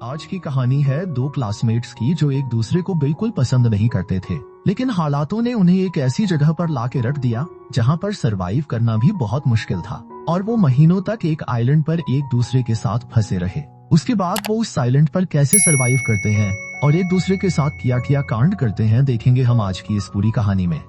आज की कहानी है दो क्लासमेट्स की जो एक दूसरे को बिल्कुल पसंद नहीं करते थे, लेकिन हालातों ने उन्हें एक ऐसी जगह पर ला के रख दिया जहाँ पर सरवाइव करना भी बहुत मुश्किल था। और वो महीनों तक एक आइलैंड पर एक दूसरे के साथ फंसे रहे। उसके बाद वो उस आइलैंड पर कैसे सरवाइव करते हैं और एक दूसरे के साथ क्या क्या कांड करते हैं, देखेंगे हम आज की इस पूरी कहानी में।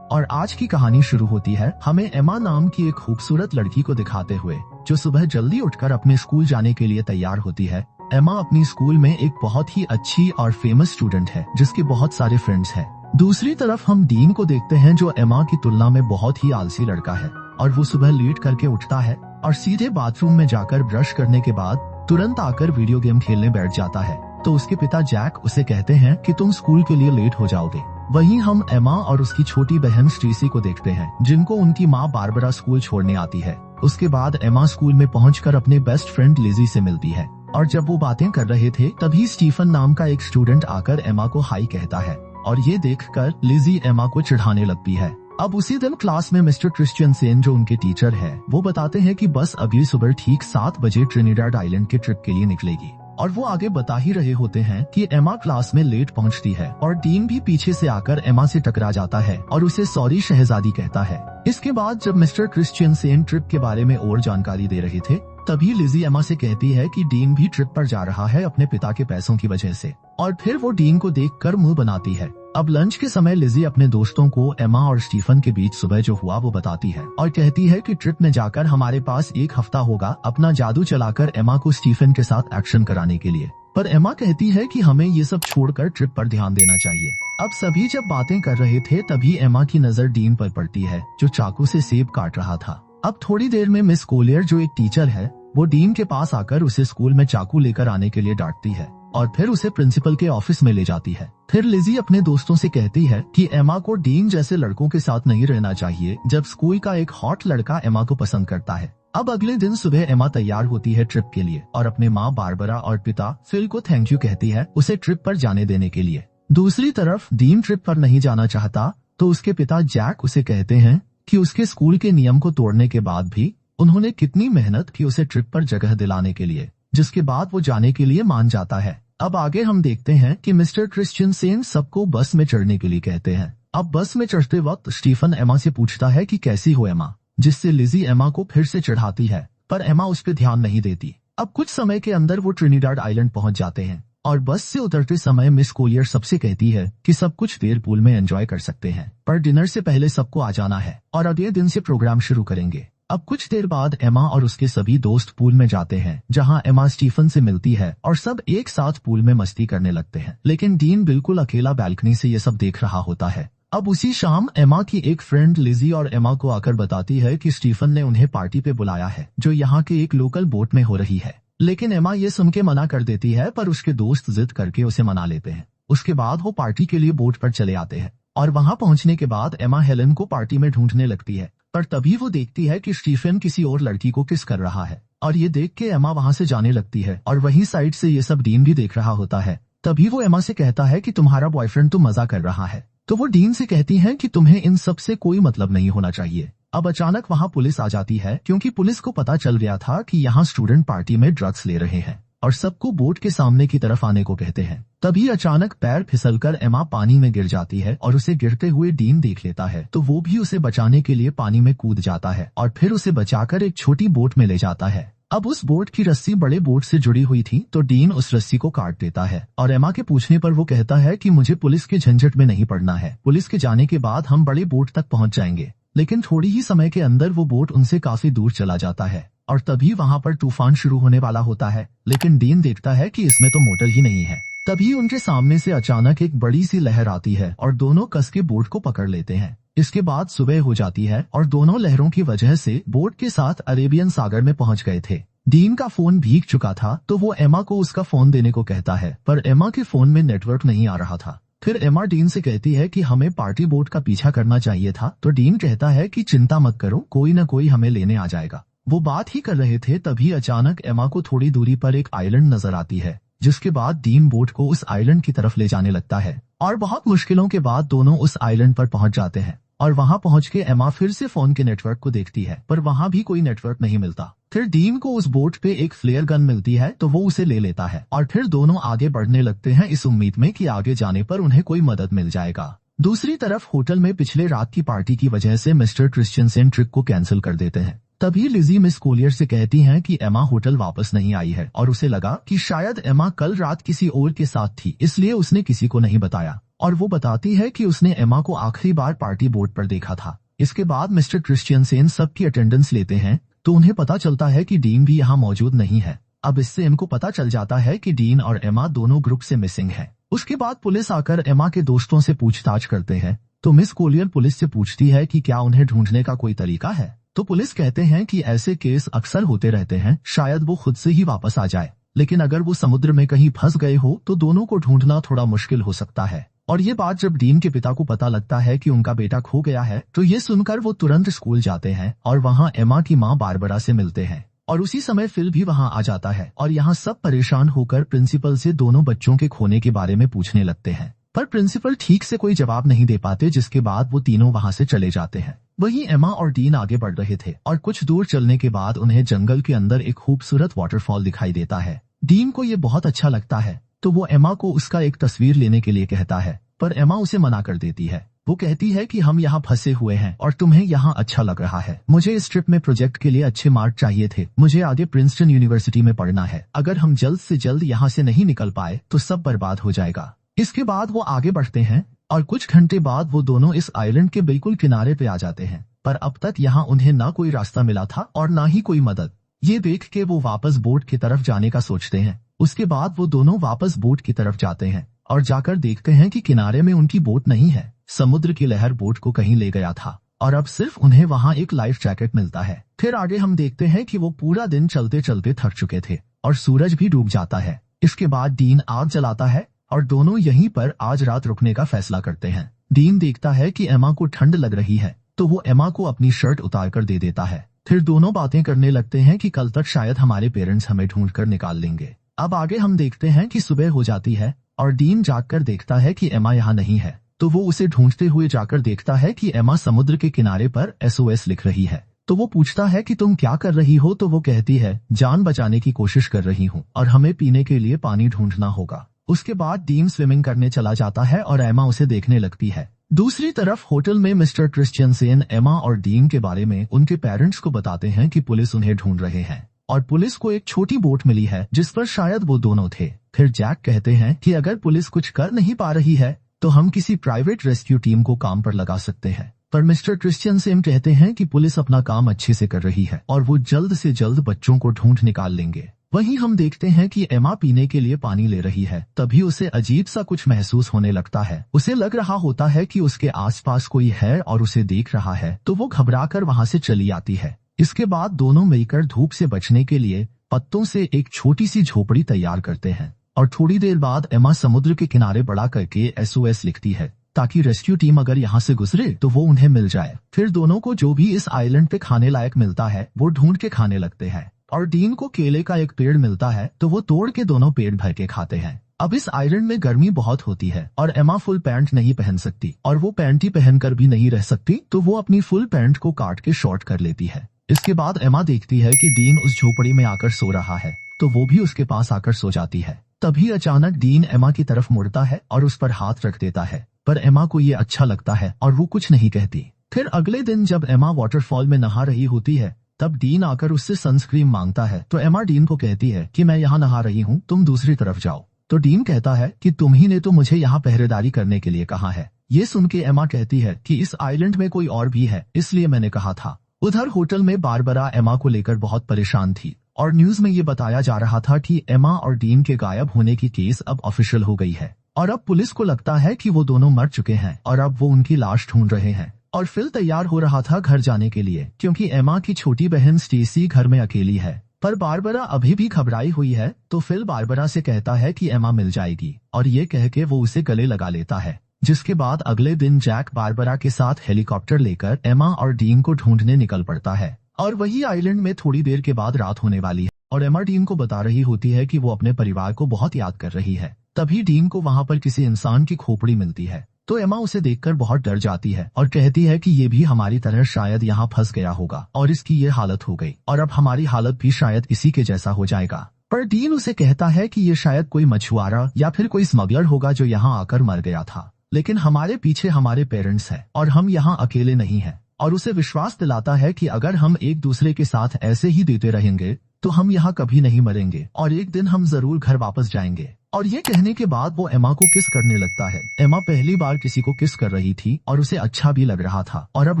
और आज की कहानी शुरू होती है हमें एमा नाम की एक खूबसूरत लड़की को दिखाते हुए, जो सुबह जल्दी उठकर अपने स्कूल जाने के लिए तैयार होती है। एमा अपनी स्कूल में एक बहुत ही अच्छी और फेमस स्टूडेंट है जिसके बहुत सारे फ्रेंड्स हैं। दूसरी तरफ हम डीन को देखते हैं जो एमा की तुलना में बहुत ही आलसी लड़का है और वो सुबह लेट करके उठता है और सीधे बाथरूम में जाकर ब्रश करने के बाद तुरंत आकर वीडियो गेम खेलने बैठ जाता है। तो उसके पिता जैक उसे कहते हैं कि तुम स्कूल के लिए लेट हो जाओगे। वहीं हम एमा और उसकी छोटी बहन स्टेसी को देखते हैं जिनको उनकी माँ बारबरा स्कूल छोड़ने आती है। उसके बाद एमा स्कूल में पहुंचकर अपने बेस्ट फ्रेंड लिजी से मिलती है और जब वो बातें कर रहे थे तभी स्टीफन नाम का एक स्टूडेंट आकर एमा को हाई कहता है और ये देखकर लिजी एमा को चिढ़ाने लगती है। अब उसी दिन क्लास में मिस्टर क्रिश्चियनसेन जो उनके टीचर है वो बताते हैं कि बस अगली सुबह ठीक 7 बजे ट्रिनिडाड आइलैंड के ट्रिप के लिए निकलेगी। और वो आगे बता ही रहे होते हैं कि एमा क्लास में लेट पहुंचती है और डीन भी पीछे से आकर एमा से टकरा जाता है और उसे सॉरी शहजादी कहता है। इसके बाद जब मिस्टर क्रिश्चियनसेन ट्रिप के बारे में और जानकारी दे रहे थे तभी लिजी एमा से कहती है कि डीन भी ट्रिप पर जा रहा है अपने पिता के पैसों की वजह से, और फिर वो डीन को देखकर मुंह बनाती है। अब लंच के समय लिजी अपने दोस्तों को एमा और स्टीफन के बीच सुबह जो हुआ वो बताती है और कहती है कि ट्रिप में जाकर हमारे पास 1 हफ्ता होगा अपना जादू चलाकर एमा को स्टीफन के साथ एक्शन कराने के लिए। पर एमा कहती है कि हमें ये सब छोड़कर ट्रिप पर ध्यान देना चाहिए। अब सभी जब बातें कर रहे थे तभी एमा की नजर डीन पर पड़ती है जो चाकू से सेब काट रहा था। अब थोड़ी देर में मिस कोलियर जो एक टीचर है वो डीन के पास आकर उसे स्कूल में चाकू लेकर आने के लिए डांटती है और फिर उसे प्रिंसिपल के ऑफिस में ले जाती है। फिर लिजी अपने दोस्तों से कहती है कि एमा को डीन जैसे लड़कों के साथ नहीं रहना चाहिए जब स्कूल का एक हॉट लड़का एमा को पसंद करता है। अब अगले दिन सुबह एमा तैयार होती है ट्रिप के लिए और अपने माँ बारबरा और पिता फिल को थैंक यू कहती है उसे ट्रिप पर जाने देने के लिए। दूसरी तरफ डीन ट्रिप पर नहीं जाना चाहता तो उसके पिता जैक उसे कहते हैं कि उसके स्कूल के नियम को तोड़ने के बाद भी उन्होंने कितनी मेहनत की उसे ट्रिप पर जगह दिलाने के लिए, जिसके बाद वो जाने के लिए मान जाता है। अब आगे हम देखते हैं कि मिस्टर क्रिश्चियनसेन सबको बस में चढ़ने के लिए कहते हैं। अब बस में चढ़ते वक्त स्टीफन एमा से पूछता है कि कैसी हो एमा, जिससे लिजी एमा को फिर से चढ़ाती है पर एमा उस पर ध्यान नहीं देती। अब कुछ समय के अंदर वो ट्रिनिडाड आइलैंड पहुंच जाते हैं और बस से उतरते समय मिस कोलियर सबसे कहती है कि सब कुछ देर पूल में एंजॉय कर सकते हैं पर डिनर से पहले सबको आ जाना है और अगले दिन से प्रोग्राम शुरू करेंगे। अब कुछ देर बाद एमा और उसके सभी दोस्त पूल में जाते हैं जहां एमा स्टीफन से मिलती है और सब एक साथ पूल में मस्ती करने लगते हैं, लेकिन डीन बिल्कुल अकेला बैल्कनी से ये सब देख रहा होता है। अब उसी शाम एमा की एक फ्रेंड लिजी और एमा को आकर बताती है कि स्टीफन ने उन्हें पार्टी पे बुलाया है जो यहाँ के एक लोकल बोट में हो रही है, लेकिन एमा ये सुन के मना कर देती है पर उसके दोस्त जिद करके उसे मना लेते हैं। उसके बाद वो पार्टी के लिए बोट पर चले आते हैं और वहाँ पहुँचने के बाद एमा हेलन को पार्टी में ढूंढने लगती है पर तभी वो देखती है कि स्टीफन किसी और लड़की को किस कर रहा है और ये देख के एमा वहाँ से जाने लगती है और वही साइड से ये सब डीन भी देख रहा होता है। तभी वो एमा से कहता है कि तुम्हारा बॉयफ्रेंड तो मजा कर रहा है, तो वो डीन से कहती है कि तुम्हें इन सब से कोई मतलब नहीं होना चाहिए। अब अचानक वहाँ पुलिस आ जाती है क्योंकि पुलिस को पता चल गया था कि यहाँ स्टूडेंट पार्टी में ड्रग्स ले रहे हैं और सबको बोट के सामने की तरफ आने को कहते हैं। तभी अचानक पैर फिसलकर एमा पानी में गिर जाती है और उसे गिरते हुए डीन देख लेता है तो वो भी उसे बचाने के लिए पानी में कूद जाता है और फिर उसे बचाकर एक छोटी बोट में ले जाता है। अब उस बोट की रस्सी बड़े बोट से जुड़ी हुई थी तो डीन उस रस्सी को काट देता है और एमा के पूछने पर वो कहता है कि मुझे पुलिस के झंझट में नहीं पड़ना है, पुलिस के जाने के बाद हम बड़े बोट तक पहुंच जाएंगे। लेकिन थोड़ी ही समय के अंदर वो बोट उनसे काफी दूर चला जाता है और तभी वहाँ पर तूफान शुरू होने वाला होता है, लेकिन डीन देखता है कि इसमें तो मोटर ही नहीं है। तभी उनके सामने से अचानक एक बड़ी सी लहर आती है और दोनों कस के बोट को पकड़ लेते हैं। इसके बाद सुबह हो जाती है और दोनों लहरों की वजह से बोट के साथ अरेबियन सागर में पहुंच गए थे। डीन का फोन भीग चुका था तो वो एमा को उसका फोन देने को कहता है पर एमा के फोन में नेटवर्क नहीं आ रहा था। फिर एमा डीन से कहती है कि हमें पार्टी बोट का पीछा करना चाहिए था तो डीन कहता है कि चिंता मत करो, कोई न कोई हमें लेने आ जाएगा। वो बात ही कर रहे थे तभी अचानक एमा को थोड़ी दूरी पर एक आइलैंड नजर आती है, जिसके बाद डीन बोट को उस आइलैंड की तरफ ले जाने लगता है और बहुत मुश्किलों के बाद दोनों उस आइलैंड पर पहुंच जाते हैं और वहां पहुंच के एमा फिर से फोन के नेटवर्क को देखती है, पर वहां भी कोई नेटवर्क नहीं मिलता। फिर डीन को उस बोट पे एक फ्लेयर गन मिलती है तो वो उसे ले लेता है और फिर दोनों आगे बढ़ने लगते हैं इस उम्मीद में कि आगे जाने पर उन्हें कोई मदद मिल जाएगा। दूसरी तरफ होटल में पिछले रात की पार्टी की वजह से मिस्टर क्रिश्चियनसेन ट्रिप को कैंसिल कर देते हैं। तभी लिजी मिस कोलियर से कहती हैं कि एमा होटल वापस नहीं आई है और उसे लगा कि शायद एमा कल रात किसी और के साथ थी, इसलिए उसने किसी को नहीं बताया। और वो बताती है कि उसने एमा को आखिरी बार पार्टी बोट पर देखा था। इसके बाद मिस्टर क्रिश्चियनसेन सबकी अटेंडेंस लेते हैं तो उन्हें पता चलता है कि डीन भी यहाँ मौजूद नहीं है। अब इससे इनको पता चल जाता है कि डीन और एमा दोनों ग्रुप से मिसिंग है। उसके बाद पुलिस आकर एमा के दोस्तों से पूछताछ करते हैं तो मिस कोलियर पुलिस से पूछती है कि क्या उन्हें ढूंढने का कोई तरीका है। तो पुलिस कहते हैं कि ऐसे केस अक्सर होते रहते हैं, शायद वो खुद से ही वापस आ जाए, लेकिन अगर वो समुद्र में कहीं फंस गए हो तो दोनों को ढूंढना थोड़ा मुश्किल हो सकता है। और ये बात जब डीन के पिता को पता लगता है कि उनका बेटा खो गया है तो ये सुनकर वो तुरंत स्कूल जाते हैं और वहाँ एमा की माँ बारबरा से मिलते हैं। और उसी समय फिल भी वहाँ आ जाता है और यहाँ सब परेशान होकर प्रिंसिपल से दोनों बच्चों के खोने के बारे में पूछने लगते हैं, पर प्रिंसिपल ठीक से कोई जवाब नहीं दे पाते, जिसके बाद वो तीनों वहाँ से चले जाते हैं। वहीं एमा और डीन आगे बढ़ रहे थे और कुछ दूर चलने के बाद उन्हें जंगल के अंदर एक खूबसूरत वाटरफॉल दिखाई देता है। डीन को ये बहुत अच्छा लगता है तो वो एमा को उसका एक तस्वीर लेने के लिए कहता है, पर एमा उसे मना कर देती है। वो कहती है कि हम यहाँ फंसे हुए हैं और तुम्हें यहाँ अच्छा लग रहा है। मुझे इस ट्रिप में प्रोजेक्ट के लिए अच्छे मार्क चाहिए थे, मुझे आगे प्रिंसटन यूनिवर्सिटी में पढ़ना है। अगर हम जल्द से जल्द यहाँ से नहीं निकल पाए तो सब बर्बाद हो जाएगा। इसके बाद वो आगे बढ़ते हैं और कुछ घंटे बाद वो दोनों इस आइलैंड के बिल्कुल किनारे पे आ जाते हैं, पर अब तक यहाँ उन्हें ना कोई रास्ता मिला था और ना ही कोई मदद। ये देख के वो वापस बोट की तरफ जाने का सोचते हैं। उसके बाद वो दोनों वापस बोट की तरफ जाते हैं और जाकर देखते हैं कि किनारे में उनकी बोट नहीं है। समुद्र की लहर बोट को कहीं ले गया था और अब सिर्फ उन्हें वहाँ एक लाइफ जैकेट मिलता है। फिर आगे हम देखते हैं कि वो पूरा दिन चलते चलते थक चुके थे और सूरज भी डूब जाता है। इसके बाद डीन आग जलाता है और दोनों यहीं पर आज रात रुकने का फैसला करते हैं। डीन देखता है कि एमा को ठंड लग रही है तो वो एमा को अपनी शर्ट उतार कर दे देता है। फिर दोनों बातें करने लगते हैं कि कल तक शायद हमारे पेरेंट्स हमें ढूंढ कर निकाल लेंगे। अब आगे हम देखते हैं कि सुबह हो जाती है और डीन जागकर देखता है कि एमा यहाँ नहीं है, तो वो उसे ढूंढते हुए जाकर देखता है कि एमा समुद्र के किनारे पर SOS लिख रही है। तो वो पूछता है कि तुम क्या कर रही हो, तो वो कहती है जान बचाने की कोशिश कर रही हूँ और हमें पीने के लिए पानी ढूंढना होगा। उसके बाद डीन स्विमिंग करने चला जाता है और एमा उसे देखने लगती है। दूसरी तरफ होटल में मिस्टर क्रिश्चियनसेन एमा और डीन के बारे में उनके पेरेंट्स को बताते हैं कि पुलिस उन्हें ढूंढ रहे हैं और पुलिस को एक छोटी बोट मिली है जिस पर शायद वो दोनों थे। फिर जैक कहते हैं कि अगर पुलिस कुछ कर नहीं पा रही है तो हम किसी प्राइवेट रेस्क्यू टीम को काम पर लगा सकते हैं, पर मिस्टर क्रिश्चियनसेन कहते हैं कि पुलिस अपना काम अच्छे से कर रही है और वो जल्द से जल्द बच्चों को ढूंढ निकाल लेंगे। वहीं हम देखते हैं कि एमा पीने के लिए पानी ले रही है, तभी उसे अजीब सा कुछ महसूस होने लगता है। उसे लग रहा होता है कि उसके आसपास कोई है और उसे देख रहा है, तो वो घबराकर वहां से चली आती है। इसके बाद दोनों मिलकर धूप से बचने के लिए पत्तों से एक छोटी सी झोपड़ी तैयार करते हैं और थोड़ी देर बाद एमा समुद्र के किनारे बड़ा करके SOS लिखती है ताकि रेस्क्यू टीम अगर यहाँ से गुजरे तो वो उन्हें मिल जाए। फिर दोनों को जो भी इस आइलैंड पे खाने लायक मिलता है वो ढूंढ के खाने लगते हैं और डीन को केले का एक पेड़ मिलता है तो वो तोड़ के दोनों पेट भर के खाते हैं। अब इस आइलैंड में गर्मी बहुत होती है और एमा फुल पैंट नहीं पहन सकती और वो पैंटी पहनकर भी नहीं रह सकती, तो वो अपनी फुल पैंट को काट के शॉर्ट कर लेती है। इसके बाद एमा देखती है कि डीन उस झोपड़ी में आकर सो रहा है, तो वो भी उसके पास आकर सो जाती है। तभी अचानक डीन एमा की तरफ मुड़ता है और उस पर हाथ रख देता है, पर एमा को ये अच्छा लगता है और वो कुछ नहीं कहती। फिर अगले दिन जब एमा वाटरफॉल में नहा रही होती है तब डीन आकर उससे सनस्क्रीन मांगता है, तो एमा डीन को कहती है कि मैं यहाँ नहा रही हूँ, तुम दूसरी तरफ जाओ। तो डीन कहता है कि तुम ही ने तो मुझे यहाँ पहरेदारी करने के लिए कहा है। ये सुन के एमा कहती है कि इस आइलैंड में कोई और भी है, इसलिए मैंने कहा था। उधर होटल में बारबरा एमा को लेकर बहुत परेशान थी और न्यूज में ये बताया जा रहा था कि एमा और डीन के गायब होने की केस अब ऑफिशियल हो गई है और अब पुलिस को लगता है कि वो दोनों मर चुके हैं और अब वो उनकी लाश ढूंढ रहे हैं। और फिल तैयार हो रहा था घर जाने के लिए क्योंकि एमा की छोटी बहन स्टेसी घर में अकेली है, पर बारबरा अभी भी घबराई हुई है। तो फिल बारबरा से कहता है कि एमा मिल जाएगी और ये कह के वो उसे गले लगा लेता है। जिसके बाद अगले दिन जैक बारबरा के साथ हेलीकॉप्टर लेकर एमा और डीन को ढूंढने निकल पड़ता है और वही आइलैंड में थोड़ी देर के बाद रात होने वाली है। और एमा डीन को बता रही होती है कि वो अपने परिवार को बहुत याद कर रही है। तभी डीन को वहाँ पर किसी इंसान की खोपड़ी मिलती है, तो एमा उसे देखकर बहुत डर जाती है और कहती है कि ये भी हमारी तरह शायद यहाँ फंस गया होगा और इसकी ये हालत हो गई और अब हमारी हालत भी शायद इसी के जैसा हो जाएगा। पर डीन उसे कहता है कि ये शायद कोई मछुआरा या फिर कोई स्मगलर होगा जो यहाँ आकर मर गया था, लेकिन हमारे पीछे हमारे पेरेंट्स हैं और हम यहाँ अकेले नहीं हैं। और उसे विश्वास दिलाता है कि अगर हम एक दूसरे के साथ ऐसे ही देते रहेंगे तो हम यहाँ कभी नहीं मरेंगे और एक दिन हम जरूर घर वापस जाएंगे। और ये कहने के बाद वो एमा को किस करने लगता है। एमा पहली बार किसी को किस कर रही थी और उसे अच्छा भी लग रहा था और अब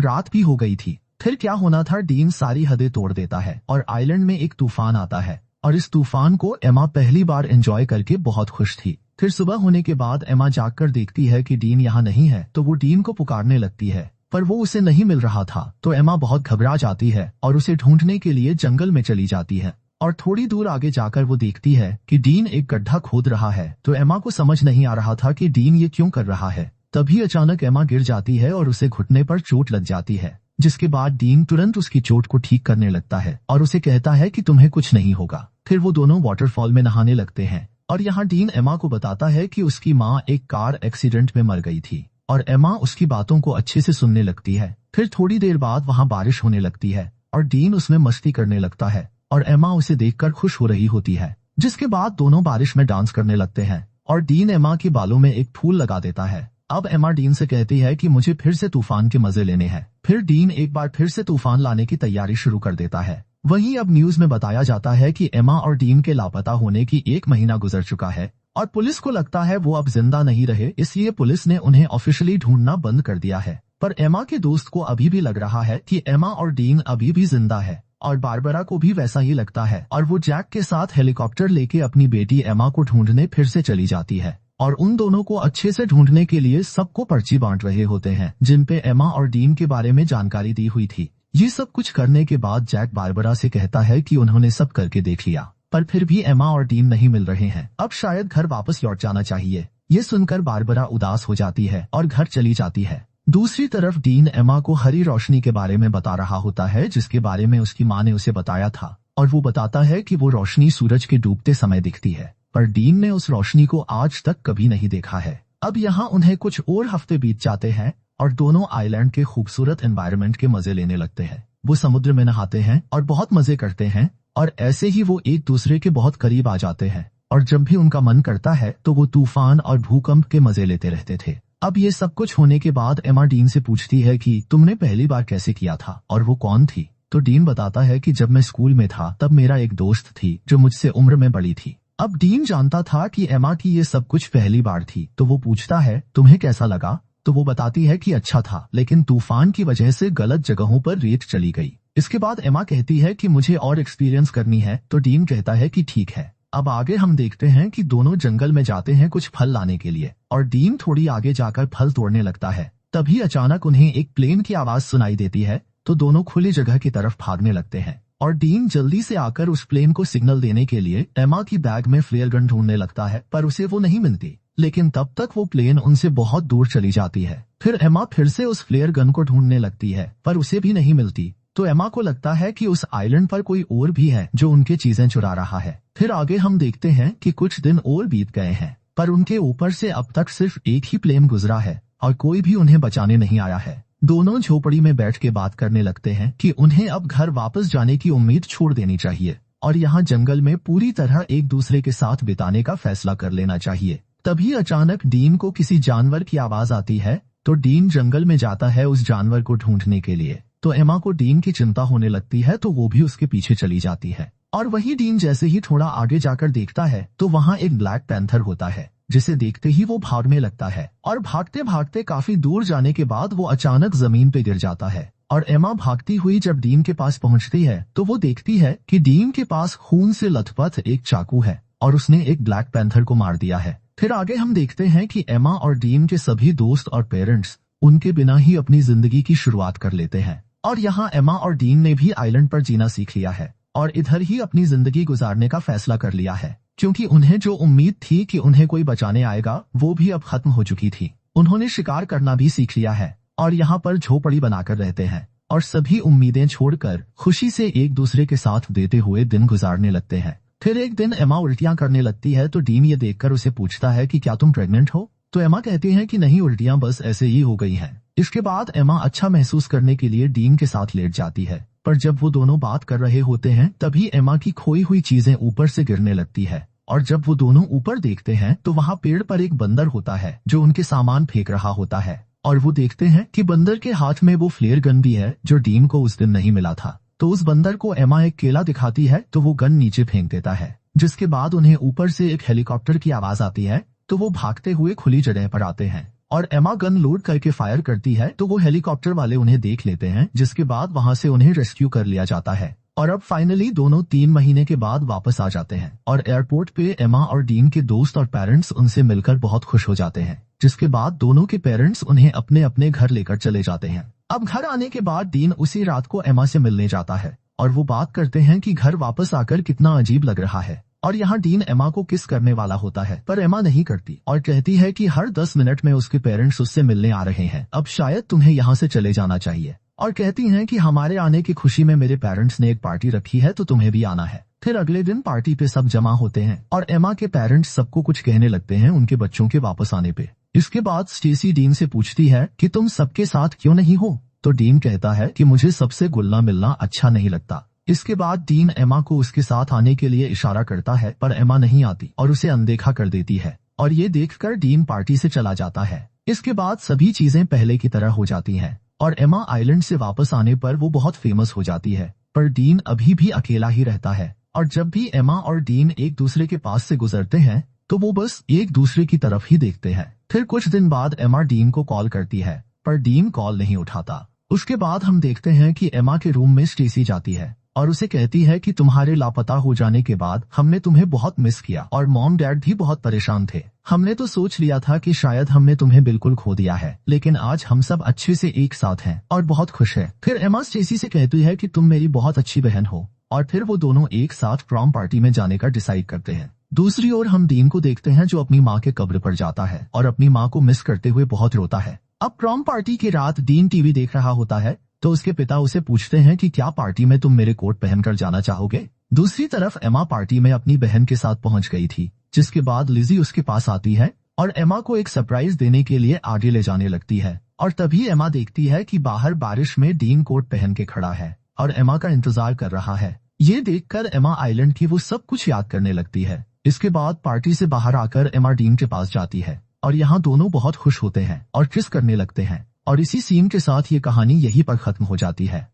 रात भी हो गई थी। फिर क्या होना था, डीन सारी हदें तोड़ देता है और आइलैंड में एक तूफान आता है और इस तूफान को एमा पहली बार एंजॉय करके बहुत खुश थी। फिर सुबह होने के बाद एमा जागकर देखती है कि डीन यहाँ नहीं है, तो वो डीन को पुकारने लगती है पर वो उसे नहीं मिल रहा था। तो एमा बहुत घबरा जाती है और उसे ढूंढने के लिए जंगल में चली जाती है और थोड़ी दूर आगे जाकर वो देखती है कि डीन एक गड्ढा खोद रहा है। तो एमा को समझ नहीं आ रहा था कि डीन ये क्यों कर रहा है। तभी अचानक एमा गिर जाती है और उसे घुटने पर चोट लग जाती है, जिसके बाद डीन तुरंत उसकी चोट को ठीक करने लगता है और उसे कहता है कि तुम्हें कुछ नहीं होगा। फिर वो दोनों वाटरफॉल में नहाने लगते हैं और यहाँ डीन एमा को बताता है कि उसकी माँ एक कार एक्सीडेंट में मर गई थी और एमा उसकी बातों को अच्छे से सुनने लगती है। फिर थोड़ी देर बाद वहाँ बारिश होने लगती है और डीन उसमें मस्ती करने लगता है और एमा उसे देखकर खुश हो रही होती है, जिसके बाद दोनों बारिश में डांस करने लगते हैं और डीन एमा के बालों में एक फूल लगा देता है। अब एमा डीन से कहती है कि मुझे फिर से तूफान के मजे लेने हैं। फिर डीन एक बार फिर से तूफान लाने की तैयारी शुरू कर देता है। वहीं अब न्यूज में बताया जाता है कि एमा और डीन के लापता होने की 1 महीना गुजर चुका है और पुलिस को लगता है वो अब जिंदा नहीं रहे, इसलिए पुलिस ने उन्हें ऑफिशियली ढूंढना बंद कर दिया है। पर एमा के दोस्त को अभी भी लग रहा है कि एमा और डीन अभी भी जिंदा है और बारबरा को भी वैसा ही लगता है और वो जैक के साथ हेलीकॉप्टर लेके अपनी बेटी एमा को ढूंढने फिर से चली जाती है और उन दोनों को अच्छे से ढूंढने के लिए सबको पर्ची बांट रहे होते हैं जिन पे एमा और डीन के बारे में जानकारी दी हुई थी। ये सब कुछ करने के बाद जैक बारबरा से कहता है कि उन्होंने सब करके देख लिया पर फिर भी एमा और डीन नहीं मिल रहे हैं, अब शायद घर वापस लौट जाना चाहिए। ये सुनकर बारबरा उदास हो जाती है और घर चली जाती है। दूसरी तरफ डीन एमा को हरी रोशनी के बारे में बता रहा होता है जिसके बारे में उसकी माँ ने उसे बताया था और वो बताता है कि वो रोशनी सूरज के डूबते समय दिखती है, पर डीन ने उस रोशनी को आज तक कभी नहीं देखा है। अब यहाँ उन्हें कुछ और हफ्ते बीत जाते हैं और दोनों आइलैंड के खूबसूरत एनवायरनमेंट के मजे लेने लगते हैं। वो समुद्र में नहाते हैं और बहुत मजे करते हैं और ऐसे ही वो एक दूसरे के बहुत करीब आ जाते हैं और जब भी उनका मन करता है तो वो तूफान और भूकंप के मजे लेते रहते थे। अब ये सब कुछ होने के बाद एमा डीन से पूछती है कि तुमने पहली बार कैसे किया था और वो कौन थी। तो डीन बताता है कि जब मैं स्कूल में था तब मेरा एक दोस्त थी जो मुझसे उम्र में बड़ी थी। अब डीन जानता था कि एमा की ये सब कुछ पहली बार थी, तो वो पूछता है तुम्हें कैसा लगा। तो वो बताती है कि अच्छा था, लेकिन तूफान की वजह से गलत जगहों पर रेत चली गई। इसके बाद एमा कहती है कि मुझे और एक्सपीरियंस करनी है, तो डीन कहता है कि ठीक है। अब आगे हम देखते हैं कि दोनों जंगल में जाते हैं कुछ फल लाने के लिए और डीन थोड़ी आगे जाकर फल तोड़ने लगता है। तभी अचानक उन्हें एक प्लेन की आवाज सुनाई देती है, तो दोनों खुली जगह की तरफ भागने लगते हैं और डीन जल्दी से आकर उस प्लेन को सिग्नल देने के लिए एमा की बैग में फ्लेयर गन ढूंढने लगता है, पर उसे वो नहीं मिलती। लेकिन तब तक वो प्लेन उनसे बहुत दूर चली जाती है। फिर एमा फिर से उस फ्लेयर गन को ढूंढने लगती है, पर उसे भी नहीं मिलती। तो एमा को लगता है कि उस आइलैंड पर कोई और भी है जो उनके चीजें चुरा रहा है। फिर आगे हम देखते हैं कि कुछ दिन और बीत गए हैं, पर उनके ऊपर से अब तक सिर्फ एक ही प्लेन गुजरा है और कोई भी उन्हें बचाने नहीं आया है। दोनों झोपड़ी में बैठ के बात करने लगते हैं कि उन्हें अब घर वापस जाने की उम्मीद छोड़ देनी चाहिए और यहाँ जंगल में पूरी तरह एक दूसरे के साथ बिताने का फैसला कर लेना चाहिए। तभी अचानक डीन को किसी जानवर की आवाज आती है, तो डीन जंगल में जाता है उस जानवर को ढूंढने के लिए। तो एमा को डीन की चिंता होने लगती है, तो वो भी उसके पीछे चली जाती है और वही डीन जैसे ही थोड़ा आगे जाकर देखता है तो वहाँ एक ब्लैक पैंथर होता है, जिसे देखते ही वो भागने लगता है और भागते भागते काफी दूर जाने के बाद वो अचानक जमीन पे गिर जाता है। और एमा भागती हुई जब डीन के पास पहुँचती है तो वो देखती है कि डीन के पास खून से लथपथ एक चाकू है और उसने एक ब्लैक पैंथर को मार दिया है। फिर आगे हम देखते हैं कि एमा और डीन के सभी दोस्त और पेरेंट्स उनके बिना ही अपनी जिंदगी की शुरुआत कर लेते हैं और यहाँ एमा और डीन ने भी आइलैंड पर जीना सीख लिया है और इधर ही अपनी जिंदगी गुजारने का फैसला कर लिया है, क्योंकि उन्हें जो उम्मीद थी कि उन्हें कोई बचाने आएगा वो भी अब खत्म हो चुकी थी। उन्होंने शिकार करना भी सीख लिया है और यहाँ पर झोपड़ी बनाकर रहते हैं और सभी उम्मीदें छोड़कर खुशी से एक दूसरे के साथ देते हुए दिन गुजारने लगते हैं। फिर एक दिन एमा उल्टियां करने लगती है तो डीन ये देखकर उसे पूछता है कि क्या तुम प्रेग्नेंट हो? तो एमा कहती है कि नहीं, उल्टियां बस ऐसे ही हो गई हैं। इसके बाद एमा अच्छा महसूस करने के लिए डीन के साथ लेट जाती है, पर जब वो दोनों बात कर रहे होते हैं तभी एमा की खोई हुई चीजें ऊपर से गिरने लगती है और जब वो दोनों ऊपर देखते हैं तो वहाँ पेड़ पर एक बंदर होता है जो उनके सामान फेंक रहा होता है और वो देखते हैं कि बंदर के हाथ में वो फ्लेयर गन भी है जो डीन को उस दिन नहीं मिला था। तो उस बंदर को एमा एक केला दिखाती है तो वो गन नीचे फेंक देता है, जिसके बाद उन्हें ऊपर से एक हेलीकॉप्टर की आवाज आती है तो वो भागते हुए खुली जगह पर आते हैं और एमा गन लोड करके फायर करती है तो वो हेलीकॉप्टर वाले उन्हें देख लेते हैं, जिसके बाद वहां से उन्हें रेस्क्यू कर लिया जाता है और अब फाइनली दोनों 3 महीने के बाद वापस आ जाते हैं और एयरपोर्ट पे एमा और डीन के दोस्त और पेरेंट्स उनसे मिलकर बहुत खुश हो जाते हैं, जिसके बाद दोनों के पेरेंट्स उन्हें अपने अपने घर लेकर चले जाते हैं। अब घर आने के बाद डीन उसी रात को एमा से मिलने जाता है और वो बात करते हैं कि घर वापस आकर कितना अजीब लग रहा है और यहाँ डीन एमा को किस करने वाला होता है, पर एमा नहीं करती और कहती है कि हर 10 मिनट में उसके पेरेंट्स उससे मिलने आ रहे हैं, अब शायद तुम्हें यहाँ से चले जाना चाहिए। और कहती हैं कि हमारे आने की खुशी में मेरे पेरेंट्स ने एक पार्टी रखी है तो तुम्हें भी आना है। फिर अगले दिन पार्टी पे सब जमा होते हैं और एमा के पेरेंट्स सबको कुछ कहने लगते हैं उनके बच्चों के वापस आने पे। इसके बाद स्टेसी डीन से पूछती है कि तुम सबके साथ क्यों नहीं हो? तो डीन कहता है कि मुझे सबसे घुलना मिलना अच्छा नहीं लगता। इसके बाद डीन एमा को उसके साथ आने के लिए इशारा करता है पर एमा नहीं आती और उसे अनदेखा कर देती है और ये देखकर डीन पार्टी से चला जाता है। इसके बाद सभी चीजें पहले की तरह हो जाती हैं और एमा आइलैंड से वापस आने पर वो बहुत फेमस हो जाती है, पर डीन अभी भी अकेला ही रहता है और जब भी एमा और डीन एक दूसरे के पास से गुजरते हैं तो वो बस एक दूसरे की तरफ ही देखते हैं। फिर कुछ दिन बाद एमा डीन को कॉल करती है पर डीन कॉल नहीं उठाता। उसके बाद हम देखते हैं कि एमा के रूम में स्टेसी जाती है और उसे कहती है कि तुम्हारे लापता हो जाने के बाद हमने तुम्हें बहुत मिस किया और मॉम डैड भी बहुत परेशान थे। हमने तो सोच लिया था कि शायद हमने तुम्हें बिल्कुल खो दिया है, लेकिन आज हम सब अच्छे से एक साथ हैं और बहुत खुश है। फिर एमा स्टेसी से कहती है कि तुम मेरी बहुत अच्छी बहन हो और फिर वो दोनों एक साथ प्रॉम पार्टी में जाने का डिसाइड करते हैं। दूसरी ओर हम डीन को देखते हैं जो अपनी माँ के कब्र पर जाता है और अपनी माँ को मिस करते हुए बहुत रोता है। अब प्रॉम पार्टी की रात डीन टीवी देख रहा होता है तो उसके पिता उसे पूछते हैं कि क्या पार्टी में तुम मेरे कोट पहनकर जाना चाहोगे? दूसरी तरफ एमा पार्टी में अपनी बहन के साथ पहुंच गई थी, जिसके बाद लिजी उसके पास आती है और एमा को एक सरप्राइज देने के लिए आगे ले जाने लगती है और तभी एमा देखती है कि बाहर बारिश में डीन कोट पहन के खड़ा है और एमा का इंतजार कर रहा है। ये देखकर एमा आइलैंड की वो सब कुछ याद करने लगती है। इसके बाद पार्टी से बाहर आकर एमा डीन के पास जाती है और यहाँ दोनों बहुत खुश होते हैं और किस करने लगते हैं और इसी सीन के साथ ये कहानी यहीं पर खत्म हो जाती है।